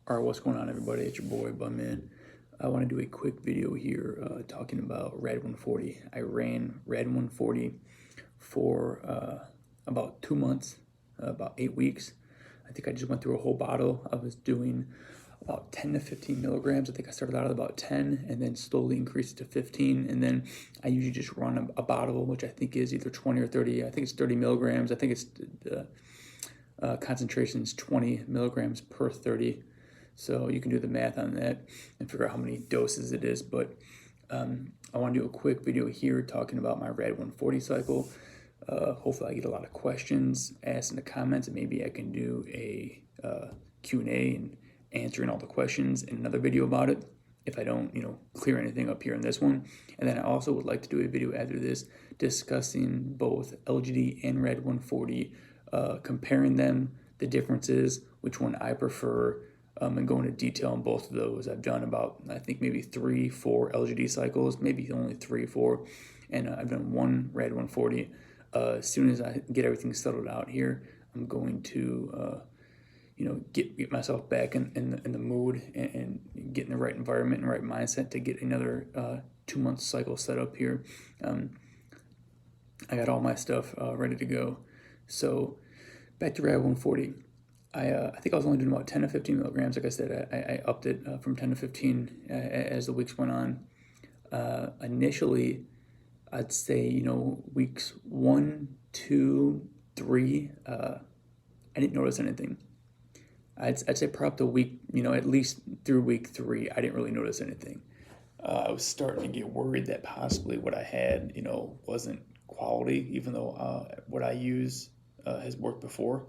All right, what's going on, everybody? It's your boy, Bunman. I want to do a quick video here talking about RAD 140. I ran RAD 140 for about 2 months, about 8 weeks. I think I just went through a whole bottle. I was doing about 10 to 15 milligrams. I think I started out at about 10 and then slowly increased to 15. And then I usually just run a bottle, which I think is either 20 or 30. I think it's 30 milligrams. I think it's the concentration is 20 milligrams per 30. So you can do the math on that and figure out how many doses it is. But I want to do a quick video here talking about my RAD 140 cycle. Hopefully I get a lot of questions asked in the comments, and maybe I can do a Q&A and answering all the questions in another video about it if I don't, clear anything up here in this one. And then I also would like to do a video after this discussing both LGD and RAD 140, comparing them, the differences, which one I prefer, and go into detail on both of those. I've done about, I think, maybe 3-4 LGD cycles, maybe only 3-4, and I've done one RAD 140. As soon as I get everything settled out here, I'm going to, get myself back in the mood and get in the right environment and right mindset to get another 2-month cycle set up here. I got all my stuff ready to go. So back to RAD 140. I think I was only doing about 10 to 15 milligrams. Like I said, I upped it from 10 to 15 as the weeks went on. Initially, I'd say, weeks 1, 2, 3, I didn't notice anything. I'd say probably up to week, at least through week 3, I didn't really notice anything. I was starting to get worried that possibly what I had, wasn't quality, even though what I use has worked before.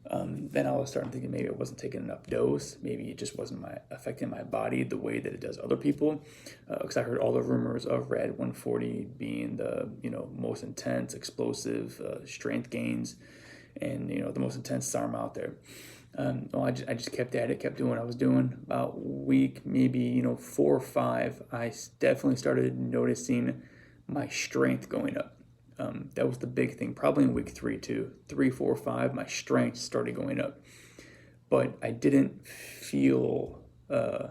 Then I was starting thinking maybe I wasn't taking enough dose. Maybe it just wasn't affecting my body the way that it does other people. Because I heard all the rumors of RAD 140 being the most intense, explosive strength gains, and the most intense SARM out there. I just kept at it, kept doing what I was doing. About week maybe 4 or 5, I definitely started noticing my strength going up. That was the big thing, probably in week 3 too. 3, 4, 5, my strength started going up. But I didn't feel, I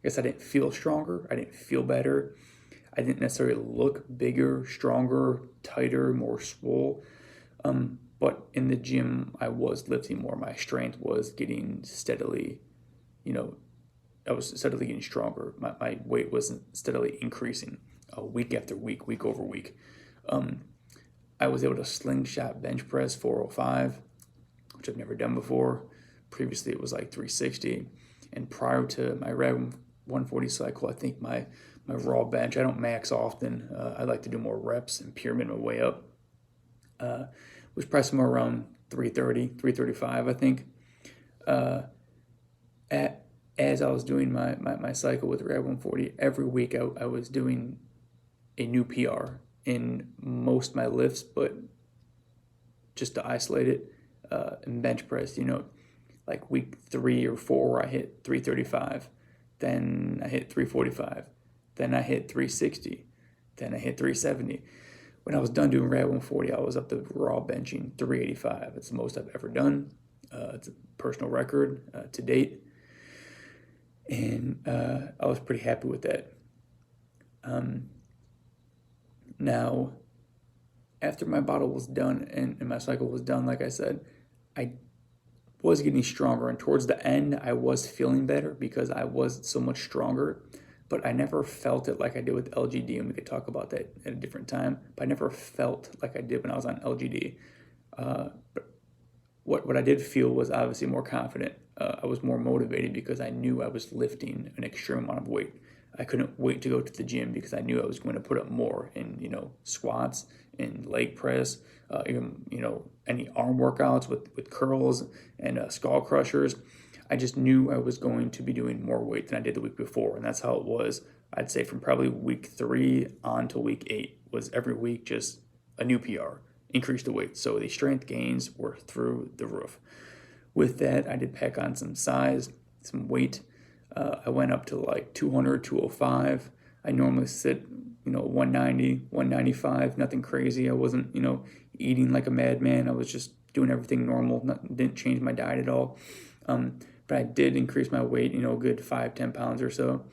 guess I didn't feel stronger. I didn't feel better. I didn't necessarily look bigger, stronger, tighter, more swole. But in the gym, I was lifting more. My strength was getting steadily, I was steadily getting stronger. My weight wasn't steadily increasing week after week, week over week. I was able to slingshot bench press 405, which I've never done before. Previously, it was like 360. And prior to my RAD 140 cycle, I think my raw bench, I don't max often. I like to do more reps and pyramid my way up. Was pressing more around 330, 335, I think. As I was doing my cycle with RAD 140, every week I was doing a new PR in most of my lifts, but just to isolate it, in bench press, like week 3 or 4, I hit 335, then I hit 345, then I hit 360, then I hit 370. When I was done doing RAD 140, I was up to raw benching 385. It's the most I've ever done. It's a personal record to date, and I was pretty happy with that. Now, after my bottle was done and my cycle was done, like I said, I was getting stronger. And towards the end, I was feeling better because I was so much stronger. But I never felt it like I did with LGD, and we could talk about that at a different time. But I never felt like I did when I was on LGD. But what I did feel was obviously more confident. I was more motivated because I knew I was lifting an extreme amount of weight. I couldn't wait to go to the gym because I knew I was going to put up more in, squats and leg press, even, any arm workouts with curls and skull crushers. I just knew I was going to be doing more weight than I did the week before. And that's how it was, I'd say, from probably week 3 on to week 8, was every week just a new PR, increase the weight. So the strength gains were through the roof. With that, I did pack on some size, some weight. I went up to like 200, 205. I normally sit, 190, 195, nothing crazy. I wasn't, eating like a madman. I was just doing everything normal, didn't change my diet at all. but I did increase my weight, a good 5-10 pounds or so.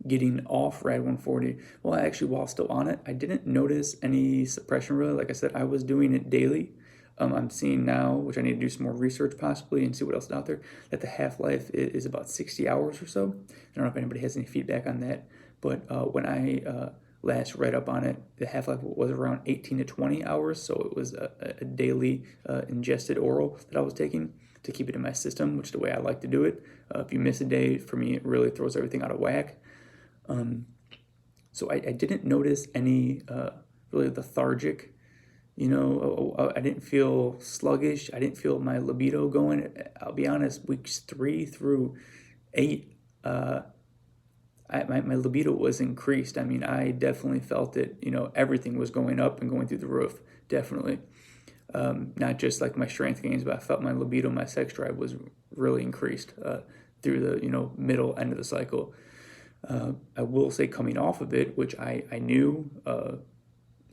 Getting off RAD 140, well, actually, while still on it, I didn't notice any suppression really. Like I said, I was doing it daily. I'm seeing now, which I need to do some more research possibly and see what else is out there, that the half-life is about 60 hours or so. I don't know if anybody has any feedback on that, but when I last read up on it, the half-life was around 18 to 20 hours, so it was a daily ingested oral that I was taking to keep it in my system, which is the way I like to do it. If you miss a day, for me, it really throws everything out of whack. So I didn't notice any really lethargic, I didn't feel sluggish. I didn't feel my libido going. I'll be honest, weeks 3 through 8, my libido was increased. I mean, I definitely felt it. Everything was going up and going through the roof, definitely. Not just like my strength gains, but I felt my libido, my sex drive was really increased through the, middle end of the cycle. I will say coming off of it, which I knew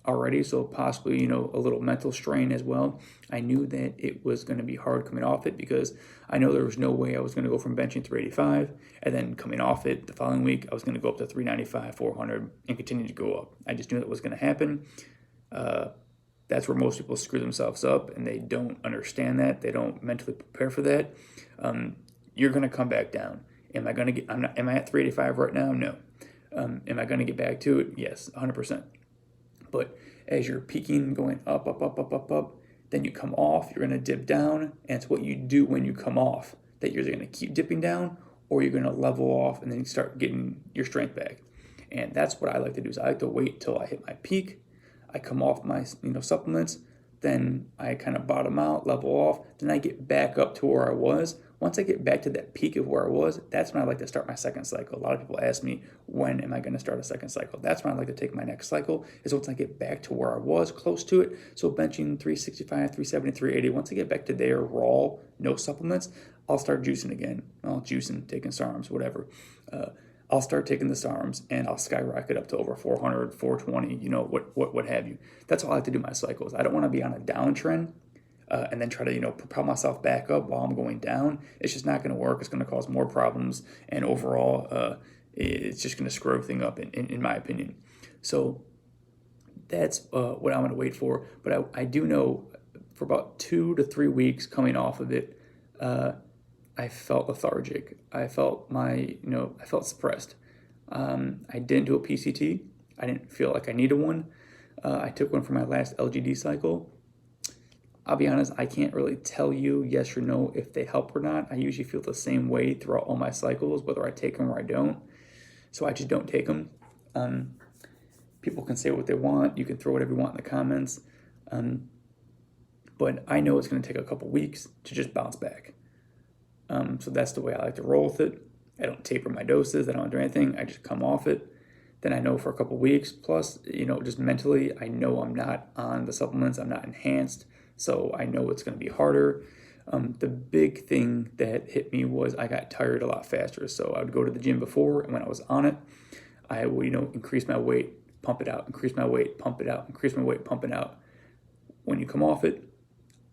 already, so possibly, a little mental strain as well. I knew that it was going to be hard coming off it because I know there was no way I was going to go from benching 385 and then coming off it the following week, I was going to go up to 395, 400 and continue to go up. I just knew that was going to happen. That's where most people screw themselves up and they don't understand that. They don't mentally prepare for that. You're going to come back down. Am I at 385 right now? No. Am I going to get back to it? Yes, 100%. But as you're peaking, going up, then you come off, you're going to dip down, and it's what you do when you come off that you're going to keep dipping down or you're going to level off and then you start getting your strength back. And that's what I like to do is I like to wait till I hit my peak. I come off my supplements, then I kind of bottom out, level off, then I get back up to where I was. Once I get back to that peak of where I was, that's when I like to start my second cycle. A lot of people ask me, when am I going to start a second cycle? That's when I like to take my next cycle, is once I get back to where I was, close to it. So benching 365, 370, 380, once I get back to there, raw, no supplements, I'll start juicing again. Well, juicing, taking SARMs, whatever. I'll start taking the SARMs and I'll skyrocket up to over 400, 420, what have you. That's all I have to do my cycles. I don't want to be on a downtrend and then try to, propel myself back up while I'm going down. It's just not going to work. It's going to cause more problems. And overall, it's just going to screw everything up, in my opinion. So that's what I'm going to wait for. But I do know for about 2 to 3 weeks coming off of it, I felt lethargic. I felt I felt suppressed. I didn't do a PCT. I didn't feel like I needed one. I took one for my last LGD cycle. I'll be honest, I can't really tell you yes or no if they help or not. I usually feel the same way throughout all my cycles, whether I take them or I don't. So I just don't take them. People can say what they want. You can throw whatever you want in the comments. But I know it's going to take a couple weeks to just bounce back. So that's the way I like to roll with it. I don't taper my doses. I don't do anything. I just come off it. Then I know for a couple weeks. Plus, just mentally, I know I'm not on the supplements. I'm not enhanced. So I know it's going to be harder. The big thing that hit me was I got tired a lot faster. So I would go to the gym before, and when I was on it, I would, increase my weight, pump it out, increase my weight, pump it out, increase my weight, pump it out. When you come off it,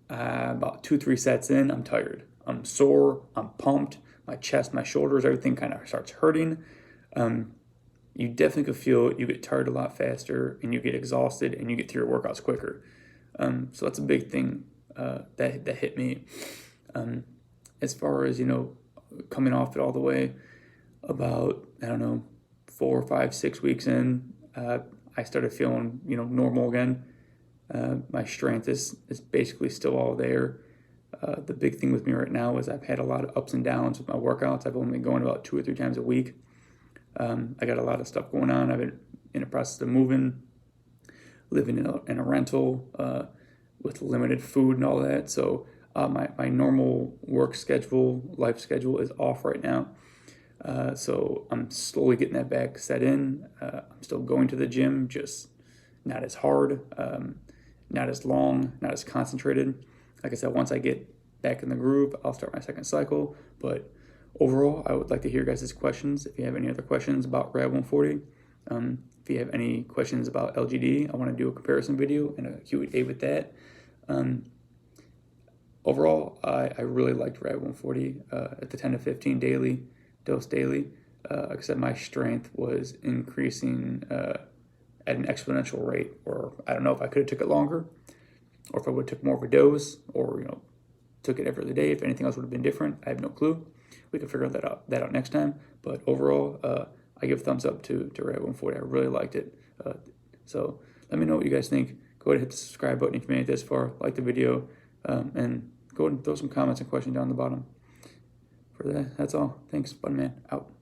about 2-3 sets in, I'm tired. I'm sore, I'm pumped, my chest, my shoulders, everything kind of starts hurting. You definitely could feel you get tired a lot faster and you get exhausted and you get through your workouts quicker. So that's a big thing that hit me. As far as, coming off it all the way, about, 4, 5, 6 weeks in, I started feeling, normal again. My strength is basically still all there. The big thing with me right now is I've had a lot of ups and downs with my workouts. I've only been going about 2 or 3 times a week. I got a lot of stuff going on. I've been in the process of moving, living in a rental with limited food and all that. So my normal work schedule, life schedule is off right now. So I'm slowly getting that back set in. I'm still going to the gym, just not as hard, not as long, not as concentrated. Like I said, once I get back in the groove, I'll start my second cycle. But overall, I would like to hear your guys' questions. If you have any other questions about RAD 140, if you have any questions about LGD, I want to do a comparison video and a Q&A with that. overall, I really liked RAD 140 at the 10 to 15 daily dose daily. Like I said, my strength was increasing at an exponential rate, or I don't know if I could have took it longer, or if I would have took more of a dose, or took it every other day. If anything else would have been different, I have no clue. We can figure that out next time. But overall, I give a thumbs up to RAD 140. I really liked it. So let me know what you guys think. Go ahead and hit the subscribe button if you made it this far. Like the video, and go ahead and throw some comments and questions down the bottom. For that, that's all. Thanks, Bun Man. Out.